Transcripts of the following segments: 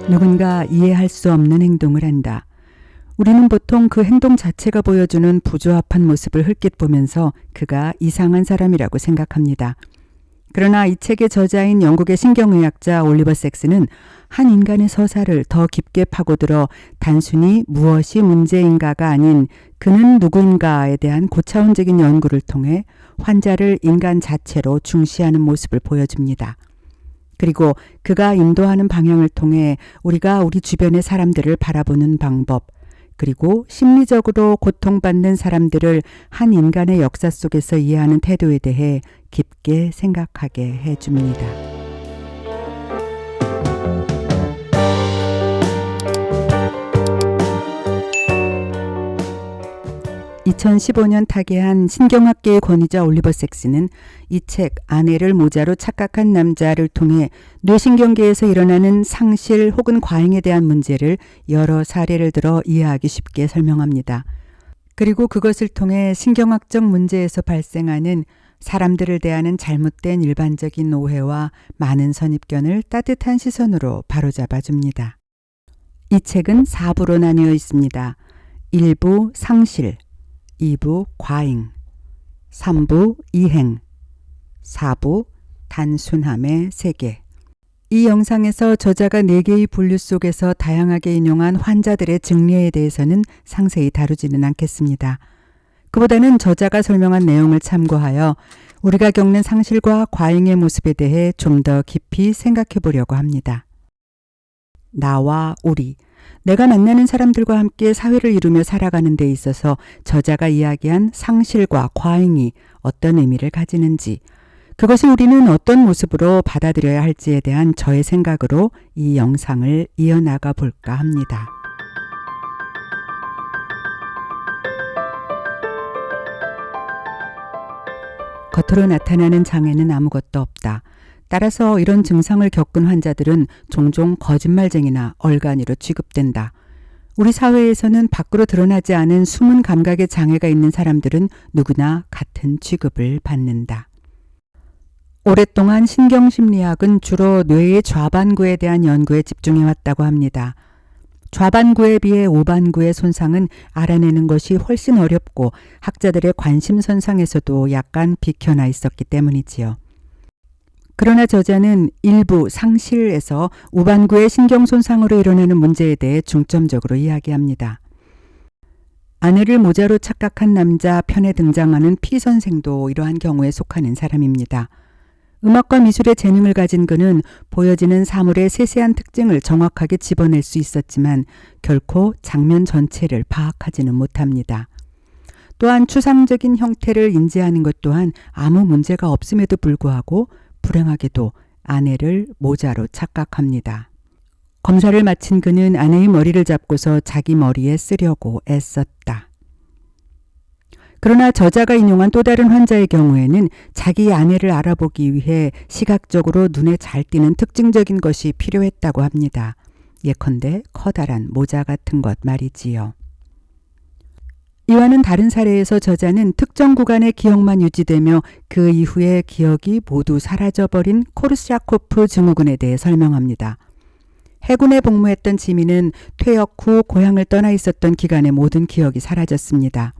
누군가 이해할 수 없는 행동을 한다. 우리는 보통 그 행동 자체가 보여주는 부조합한 모습을 흘낏 보면서 그가 이상한 사람이라고 생각합니다. 그러나 이 책의 저자인 영국의 신경의학자 올리버 섹스는 한 인간의 서사를 더 깊게 파고들어 단순히 무엇이 문제인가가 아닌 그는 누구인가에 대한 고차원적인 연구를 통해 환자를 인간 자체로 중시하는 모습을 보여줍니다. 그리고 그가 인도하는 방향을 통해 우리가 우리 주변의 사람들을 바라보는 방법, 그리고 심리적으로 고통받는 사람들을 한 인간의 역사 속에서 이해하는 태도에 대해 깊게 생각하게 해줍니다. 2015년 타계한 신경학계의 권위자 올리버 섹스는 이 책 아내를 모자로 착각한 남자를 통해 뇌신경계에서 일어나는 상실 혹은 과잉에 대한 문제를 여러 사례를 들어 이해하기 쉽게 설명합니다. 그리고 그것을 통해 신경학적 문제에서 발생하는 사람들을 대하는 잘못된 일반적인 오해와 많은 선입견을 따뜻한 시선으로 바로잡아 줍니다. 이 책은 4부로 나뉘어 있습니다. 1부 상실, 2부 과잉, 3부 이행, 4부 단순함의 세계. 이 영상에서 저자가 4개의 분류 속에서 다양하게 인용한 환자들의 증례에 대해서는 상세히 다루지는 않겠습니다. 그보다는 저자가 설명한 내용을 참고하여 우리가 겪는 상실과 과잉의 모습에 대해 좀 더 깊이 생각해 보려고 합니다. 나와 우리, 내가 만나는 사람들과 함께 사회를 이루며 살아가는 데 있어서 저자가 이야기한 상실과 과잉이 어떤 의미를 가지는지, 그것을 우리는 어떤 모습으로 받아들여야 할지에 대한 저의 생각으로 이 영상을 이어나가 볼까 합니다. 겉으로 나타나는 장애는 아무것도 없다. 따라서 이런 증상을 겪은 환자들은 종종 거짓말쟁이나 얼간이로 취급된다. 우리 사회에서는 밖으로 드러나지 않은 숨은 감각의 장애가 있는 사람들은 누구나 같은 취급을 받는다. 오랫동안 신경심리학은 주로 뇌의 좌반구에 대한 연구에 집중해왔다고 합니다. 좌반구에 비해 우반구의 손상은 알아내는 것이 훨씬 어렵고 학자들의 관심선상에서도 약간 비켜나 있었기 때문이지요. 그러나 저자는 일부 상실에서 우반구의 신경손상으로 일어나는 문제에 대해 중점적으로 이야기합니다. 아내를 모자로 착각한 남자 편에 등장하는 피 선생도 이러한 경우에 속하는 사람입니다. 음악과 미술의 재능을 가진 그는 보여지는 사물의 세세한 특징을 정확하게 집어낼 수 있었지만 결코 장면 전체를 파악하지는 못합니다. 또한 추상적인 형태를 인지하는 것 또한 아무 문제가 없음에도 불구하고 불행하게도 아내를 모자로 착각합니다. 검사를 마친 그는 아내의 머리를 잡고서 자기 머리에 쓰려고 애썼다. 그러나 저자가 인용한 또 다른 환자의 경우에는 자기 아내를 알아보기 위해 시각적으로 눈에 잘 띄는 특징적인 것이 필요했다고 합니다. 예컨대 커다란 모자 같은 것 말이지요. 이와는 다른 사례에서 저자는 특정 구간의 기억만 유지되며 그 이후에 기억이 모두 사라져버린 코르샤코프 증후군에 대해 설명합니다. 해군에 복무했던 지민은 퇴역 후 고향을 떠나 있었던 기간의 모든 기억이 사라졌습니다.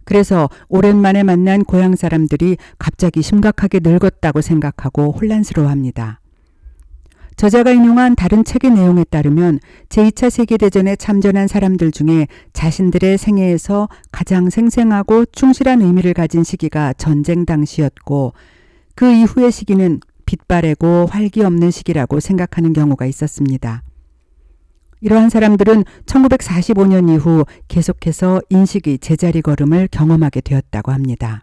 그래서 오랜만에 만난 고향 사람들이 갑자기 심각하게 늙었다고 생각하고 혼란스러워합니다. 저자가 인용한 다른 책의 내용에 따르면 제2차 세계대전에 참전한 사람들 중에 자신들의 생애에서 가장 생생하고 충실한 의미를 가진 시기가 전쟁 당시였고 그 이후의 시기는 빛바래고 활기 없는 시기라고 생각하는 경우가 있었습니다. 이러한 사람들은 1945년 이후 계속해서 인식의 제자리 걸음을 경험하게 되었다고 합니다.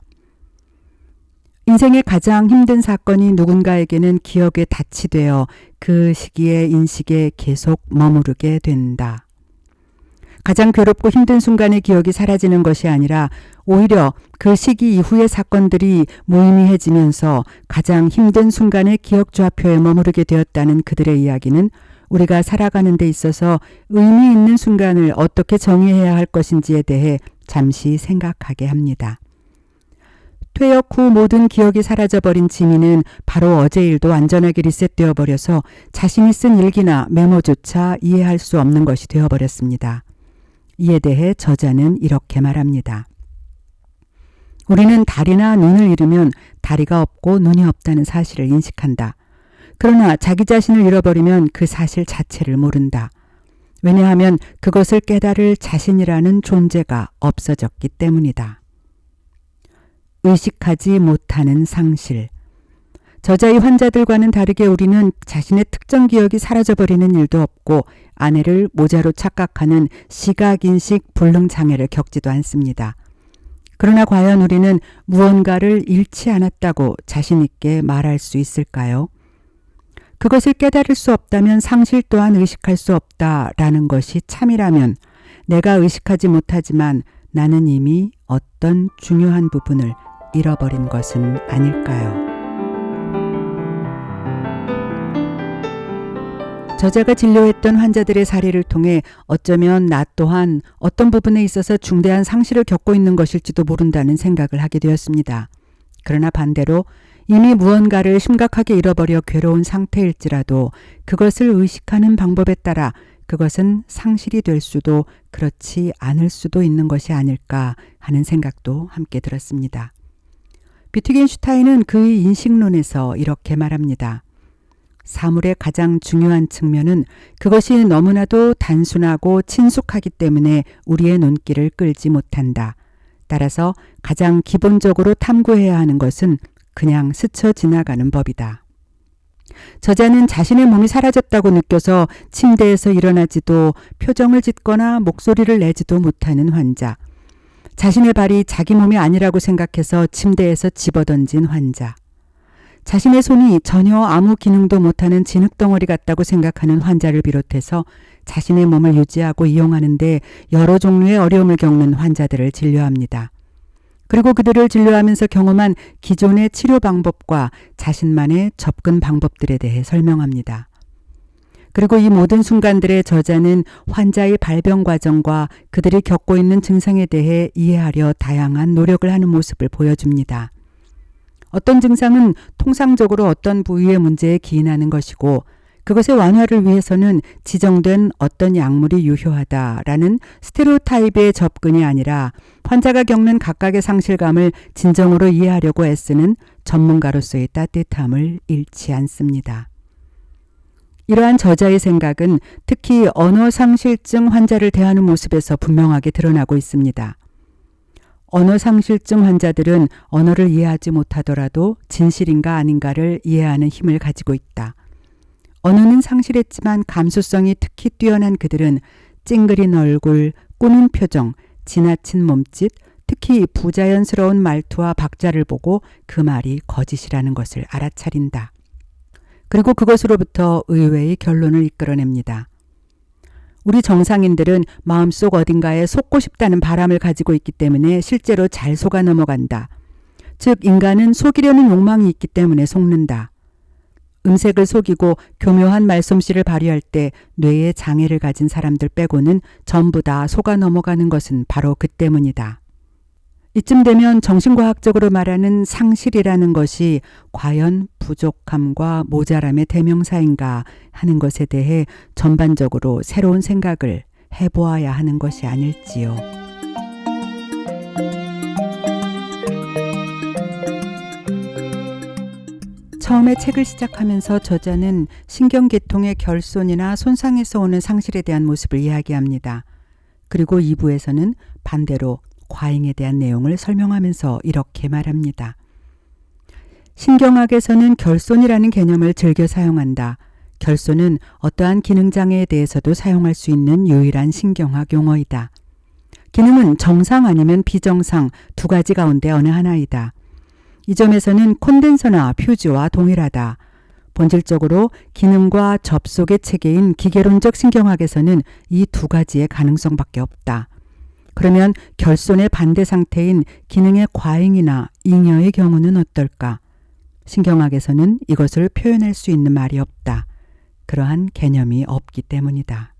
인생의 가장 힘든 사건이 누군가에게는 기억에 닻이 되어 그 시기의 인식에 계속 머무르게 된다. 가장 괴롭고 힘든 순간의 기억이 사라지는 것이 아니라 오히려 그 시기 이후의 사건들이 무의미해지면서 가장 힘든 순간의 기억 좌표에 머무르게 되었다는 그들의 이야기는 우리가 살아가는 데 있어서 의미 있는 순간을 어떻게 정의해야 할 것인지에 대해 잠시 생각하게 합니다. 퇴역 후 모든 기억이 사라져버린 지민은 바로 어제 일도 완전하게 리셋되어 버려서 자신이 쓴 일기나 메모조차 이해할 수 없는 것이 되어버렸습니다. 이에 대해 저자는 이렇게 말합니다. 우리는 다리나 눈을 잃으면 다리가 없고 눈이 없다는 사실을 인식한다. 그러나 자기 자신을 잃어버리면 그 사실 자체를 모른다. 왜냐하면 그것을 깨달을 자신이라는 존재가 없어졌기 때문이다. 의식하지 못하는 상실. 저자의 환자들과는 다르게 우리는 자신의 특정 기억이 사라져버리는 일도 없고 아내를 모자로 착각하는 시각인식 불능장애를 겪지도 않습니다. 그러나 과연 우리는 무언가를 잃지 않았다고 자신 있게 말할 수 있을까요? 그것을 깨달을 수 없다면 상실 또한 의식할 수 없다라는 것이 참이라면 내가 의식하지 못하지만 나는 이미 어떤 중요한 부분을 잃어버린 것은 아닐까요? 저자가 진료했던 환자들의 사례를 통해 어쩌면 나 또한 어떤 부분에 있어서 중대한 상실을 겪고 있는 것일지도 모른다는 생각을 하게 되었습니다. 그러나 반대로 이미 무언가를 심각하게 잃어버려 괴로운 상태일지라도 그것을 의식하는 방법에 따라 그것은 상실이 될 수도 그렇지 않을 수도 있는 것이 아닐까 하는 생각도 함께 들었습니다. 비트겐슈타인은 그의 인식론에서 이렇게 말합니다. 사물의 가장 중요한 측면은 그것이 너무나도 단순하고 친숙하기 때문에 우리의 눈길을 끌지 못한다. 따라서 가장 기본적으로 탐구해야 하는 것은 그냥 스쳐 지나가는 법이다. 저자는 자신의 몸이 사라졌다고 느껴서 침대에서 일어나지도 표정을 짓거나 목소리를 내지도 못하는 환자, 자신의 발이 자기 몸이 아니라고 생각해서 침대에서 집어던진 환자, 자신의 손이 전혀 아무 기능도 못하는 진흙덩어리 같다고 생각하는 환자를 비롯해서 자신의 몸을 유지하고 이용하는 데 여러 종류의 어려움을 겪는 환자들을 진료합니다. 그리고 그들을 진료하면서 경험한 기존의 치료 방법과 자신만의 접근 방법들에 대해 설명합니다. 그리고 이 모든 순간들의 저자는 환자의 발병 과정과 그들이 겪고 있는 증상에 대해 이해하려 다양한 노력을 하는 모습을 보여줍니다. 어떤 증상은 통상적으로 어떤 부위의 문제에 기인하는 것이고 그것의 완화를 위해서는 지정된 어떤 약물이 유효하다라는 스테레오타입의 접근이 아니라 환자가 겪는 각각의 상실감을 진정으로 이해하려고 애쓰는 전문가로서의 따뜻함을 잃지 않습니다. 이러한 저자의 생각은 특히 언어상실증 환자를 대하는 모습에서 분명하게 드러나고 있습니다. 언어상실증 환자들은 언어를 이해하지 못하더라도 진실인가 아닌가를 이해하는 힘을 가지고 있다. 언어는 상실했지만 감수성이 특히 뛰어난 그들은 찡그린 얼굴, 꾸민 표정, 지나친 몸짓, 특히 부자연스러운 말투와 박자를 보고 그 말이 거짓이라는 것을 알아차린다. 그리고 그것으로부터 의외의 결론을 이끌어냅니다. 우리 정상인들은 마음속 어딘가에 속고 싶다는 바람을 가지고 있기 때문에 실제로 잘 속아 넘어간다. 즉 인간은 속이려는 욕망이 있기 때문에 속는다. 음색을 속이고 교묘한 말솜씨를 발휘할 때 뇌에 장애를 가진 사람들 빼고는 전부 다 속아 넘어가는 것은 바로 그 때문이다. 이쯤 되면 정신과학적으로 말하는 상실이라는 것이 과연 부족함과 모자람의 대명사인가 하는 것에 대해 전반적으로 새로운 생각을 해보아야 하는 것이 아닐지요. 처음에 책을 시작하면서 저자는 신경계통의 결손이나 손상에서 오는 상실에 대한 모습을 이야기합니다. 그리고 2부에서는 반대로 과잉에 대한 내용을 설명하면서 이렇게 말합니다. 신경학에서는 결손이라는 개념을 즐겨 사용한다. 결손은 어떠한 기능장애에 대해서도 사용할 수 있는 유일한 신경학 용어이다. 기능은 정상 아니면 비정상 두 가지 가운데 어느 하나이다. 이 점에서는 콘덴서나 퓨즈와 동일하다. 본질적으로 기능과 접속의 체계인 기계론적 신경학에서는 이 두 가지의 가능성밖에 없다. 그러면 결손의 반대 상태인 기능의 과잉이나 잉여의 경우는 어떨까? 신경학에서는 이것을 표현할 수 있는 말이 없다. 그러한 개념이 없기 때문이다.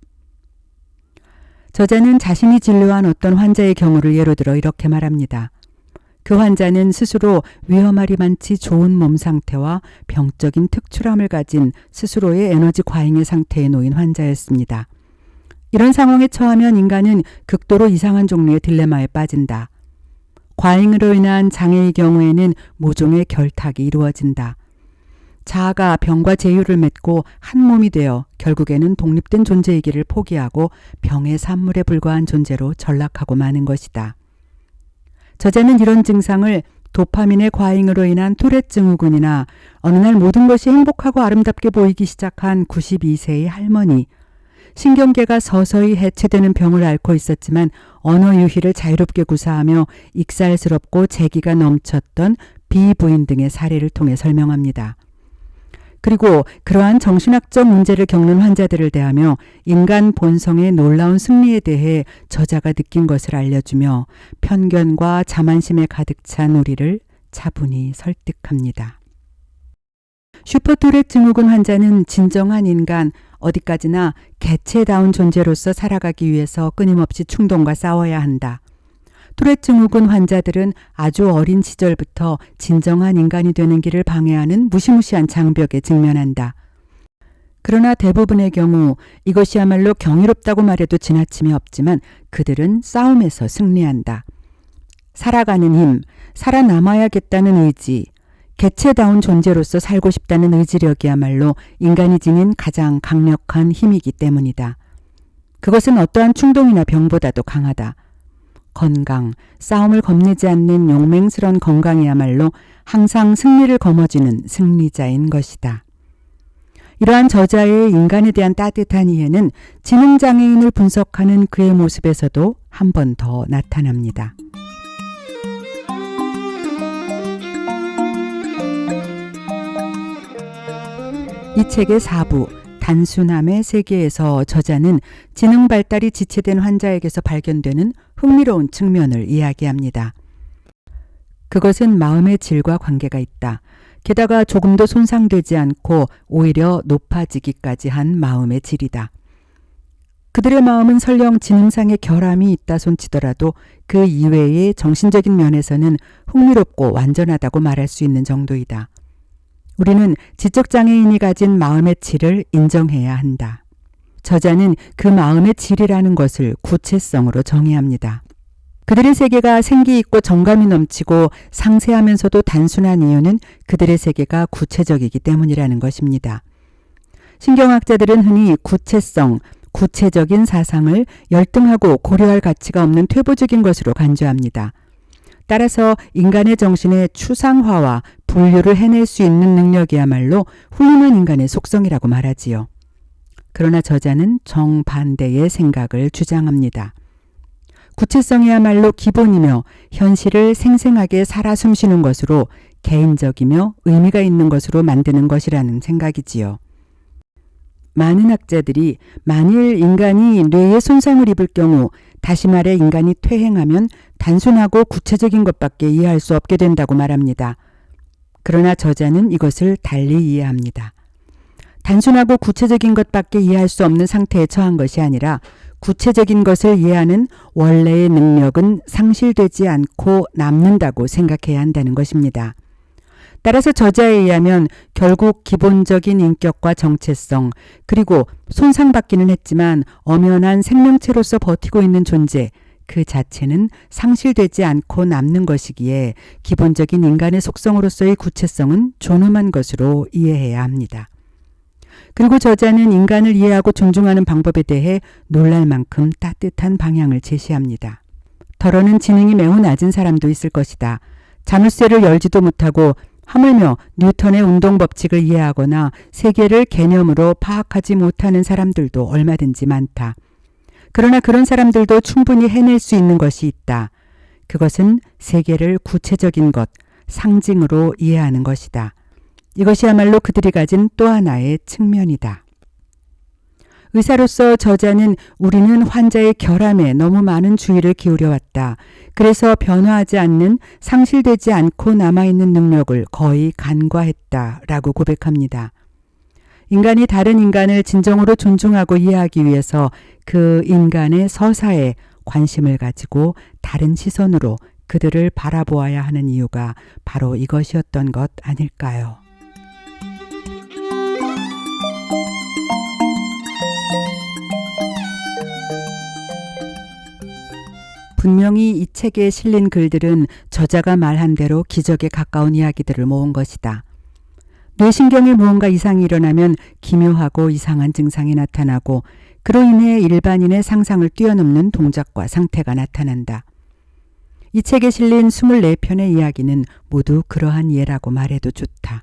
저자는 자신이 진료한 어떤 환자의 경우를 예로 들어 이렇게 말합니다. 그 환자는 스스로 위험하리만치 좋은 몸 상태와 병적인 특출함을 가진 스스로의 에너지 과잉의 상태에 놓인 환자였습니다. 이런 상황에 처하면 인간은 극도로 이상한 종류의 딜레마에 빠진다. 과잉으로 인한 장애의 경우에는 모종의 결탁이 이루어진다. 자아가 병과 제휴를 맺고 한 몸이 되어 결국에는 독립된 존재이기를 포기하고 병의 산물에 불과한 존재로 전락하고 마는 것이다. 저자는 이런 증상을 도파민의 과잉으로 인한 투렛 증후군이나 어느 날 모든 것이 행복하고 아름답게 보이기 시작한 92세의 할머니, 신경계가 서서히 해체되는 병을 앓고 있었지만 언어 유희를 자유롭게 구사하며 익살스럽고 재기가 넘쳤던 비부인 등의 사례를 통해 설명합니다. 그리고 그러한 정신학적 문제를 겪는 환자들을 대하며 인간 본성의 놀라운 승리에 대해 저자가 느낀 것을 알려주며 편견과 자만심에 가득 찬 우리를 차분히 설득합니다. 슈퍼투렛 증후군 환자는 진정한 인간, 어디까지나 개체다운 존재로서 살아가기 위해서 끊임없이 충동과 싸워야 한다. 투렛 증후군 환자들은 아주 어린 시절부터 진정한 인간이 되는 길을 방해하는 무시무시한 장벽에 직면한다. 그러나 대부분의 경우 이것이야말로 경이롭다고 말해도 지나침이 없지만 그들은 싸움에서 승리한다. 살아가는 힘, 살아남아야겠다는 의지, 개체다운 존재로서 살고 싶다는 의지력이야말로 인간이 지닌 가장 강력한 힘이기 때문이다. 그것은 어떠한 충동이나 병보다도 강하다. 건강, 싸움을 겁내지 않는 용맹스런 건강이야말로 항상 승리를 거머쥐는 승리자인 것이다. 이러한 저자의 인간에 대한 따뜻한 이해는 지능장애인을 분석하는 그의 모습에서도 한 번 더 나타납니다. 이 책의 4부 단순함의 세계에서 저자는 지능 발달이 지체된 환자에게서 발견되는 흥미로운 측면을 이야기합니다. 그것은 마음의 질과 관계가 있다. 게다가 조금도 손상되지 않고 오히려 높아지기까지 한 마음의 질이다. 그들의 마음은 설령 지능상의 결함이 있다 손치더라도 그 이외의 정신적인 면에서는 흥미롭고 완전하다고 말할 수 있는 정도이다. 우리는 지적장애인이 가진 마음의 질을 인정해야 한다. 저자는 그 마음의 질이라는 것을 구체성으로 정의합니다. 그들의 세계가 생기있고 정감이 넘치고 상세하면서도 단순한 이유는 그들의 세계가 구체적이기 때문이라는 것입니다. 신경학자들은 흔히 구체성, 구체적인 사상을 열등하고 고려할 가치가 없는 퇴보적인 것으로 간주합니다. 따라서 인간의 정신의 추상화와 분류를 해낼 수 있는 능력이야말로 훌륭한 인간의 속성이라고 말하지요. 그러나 저자는 정반대의 생각을 주장합니다. 구체성이야말로 기본이며 현실을 생생하게 살아 숨쉬는 것으로 개인적이며 의미가 있는 것으로 만드는 것이라는 생각이지요. 많은 학자들이 만일 인간이 뇌에 손상을 입을 경우, 다시 말해 인간이 퇴행하면 단순하고 구체적인 것밖에 이해할 수 없게 된다고 말합니다. 그러나 저자는 이것을 달리 이해합니다. 단순하고 구체적인 것밖에 이해할 수 없는 상태에 처한 것이 아니라 구체적인 것을 이해하는 원래의 능력은 상실되지 않고 남는다고 생각해야 한다는 것입니다. 따라서 저자에 의하면 결국 기본적인 인격과 정체성, 그리고 손상받기는 했지만 엄연한 생명체로서 버티고 있는 존재, 그 자체는 상실되지 않고 남는 것이기에 기본적인 인간의 속성으로서의 구체성은 존엄한 것으로 이해해야 합니다. 그리고 저자는 인간을 이해하고 존중하는 방법에 대해 놀랄 만큼 따뜻한 방향을 제시합니다. 더러는 지능이 매우 낮은 사람도 있을 것이다. 자물쇠를 열지도 못하고 하물며 뉴턴의 운동 법칙을 이해하거나 세계를 개념으로 파악하지 못하는 사람들도 얼마든지 많다. 그러나 그런 사람들도 충분히 해낼 수 있는 것이 있다. 그것은 세계를 구체적인 것, 상징으로 이해하는 것이다. 이것이야말로 그들이 가진 또 하나의 측면이다. 의사로서 저자는 우리는 환자의 결함에 너무 많은 주의를 기울여 왔다. 그래서 변화하지 않는 상실되지 않고 남아있는 능력을 거의 간과했다라고 고백합니다. 인간이 다른 인간을 진정으로 존중하고 이해하기 위해서 그 인간의 서사에 관심을 가지고 다른 시선으로 그들을 바라보아야 하는 이유가 바로 이것이었던 것 아닐까요? 분명히 이 책에 실린 글들은 저자가 말한 대로 기적에 가까운 이야기들을 모은 것이다. 뇌신경에 무언가 이상이 일어나면 기묘하고 이상한 증상이 나타나고 그로 인해 일반인의 상상을 뛰어넘는 동작과 상태가 나타난다. 이 책에 실린 24편의 이야기는 모두 그러한 예라고 말해도 좋다.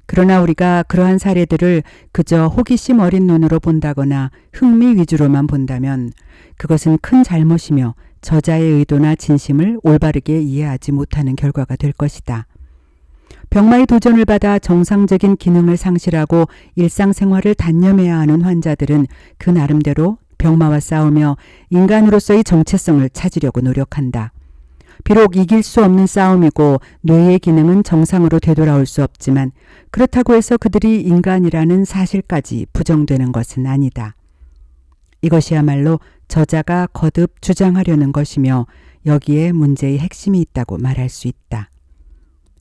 그러나 우리가 그러한 사례들을 그저 호기심 어린 눈으로 본다거나 흥미 위주로만 본다면 그것은 큰 잘못이며 저자의 의도나 진심을 올바르게 이해하지 못하는 결과가 될 것이다. 병마의 도전을 받아 정상적인 기능을 상실하고 일상생활을 단념해야 하는 환자들은 그 나름대로 병마와 싸우며 인간으로서의 정체성을 찾으려고 노력한다. 비록 이길 수 없는 싸움이고 뇌의 기능은 정상으로 되돌아올 수 없지만 그렇다고 해서 그들이 인간이라는 사실까지 부정되는 것은 아니다. 이것이야말로 저자가 거듭 주장하려는 것이며 여기에 문제의 핵심이 있다고 말할 수 있다.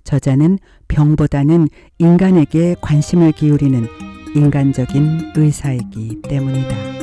저자는 병보다는 인간에게 관심을 기울이는 인간적인 의사이기 때문이다.